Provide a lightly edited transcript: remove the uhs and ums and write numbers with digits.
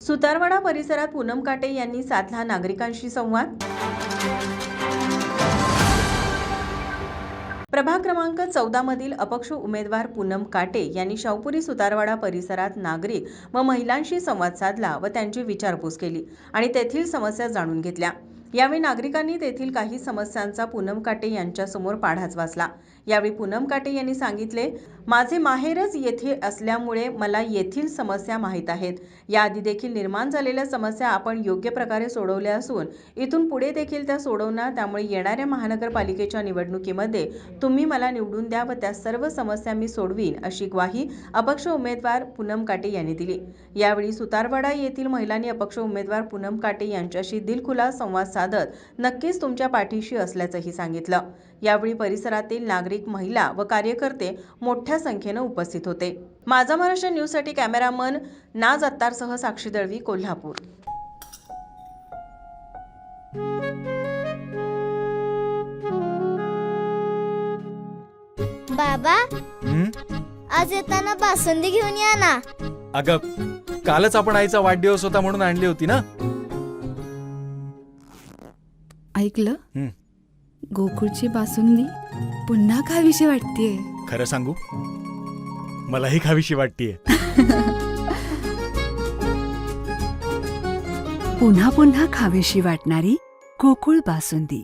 सुतारवाडा परिसरात पूनम काटे यांनी साधला नागरिकांशी संवाद। प्रभाग क्रमांक 14 मधील अपक्ष उमेदवार पूनम काटे यांनी शाहपुरी सुतारवाडा परिसरात नागरिक व महिलांशी संवाद साधला व त्यांची विचारपूस केली आणि तेथील समस्या जाणून घेतल्या। यावेळी नागरिकांनी तेथील काही समस्यांचा पूनम काटे यांच्या समोर पाढाच वाचला। यावेळी पूनम काटे यांनी सांगितले, माझे माहेरच येथे असल्यामुळे मला येथील समस्या माहीत आहेत। याआधी देखील निर्माण झालेल्या समस्या आपण योग्य प्रकारे सोडवल्या असून इथून पुढे देखील त्या सोडवणार। त्यामुळे येणाऱ्या महानगरपालिकेच्या निवडणुकीमध्ये तुम्ही मला निवडून द्या व त्या सर्व समस्या मी सोडवीन, अशी ग्वाही अपक्ष उमेदवार पूनम काटे यांनी दिली। यावेळी सुतारवाडा येथील महिलांनी अपक्ष उमेदवार पूनम काटे यांच्याशी दिलखुलास संवाद साधत नक्कीच तुमच्या पाठीशी असल्याचंही सांगितलं। यावेळी परिसरातील नागरिक, महिला व कार्यकर्ते मोठ्या संख्येने उपस्थित होते। माझा महाराष्ट्र न्यूजसाठी कॅमेरामन नाज अत्तारसह साक्षी दळवी, कोल्हापूर। बाबा, आज येताना बासुंदी घेऊन या ना। अगं, कालच आपण आईचा वाढदिवस होता म्हणून आणली होती ना। ऐकलं, गोकुळची बासुंदी पुन्हा खावीशी वाटतेय। खरं सांगू, मलाही खावीशी वाटतेय। पुन्हा पुन्हा खावीशी वाटणारी गोकुळ बासुंदी।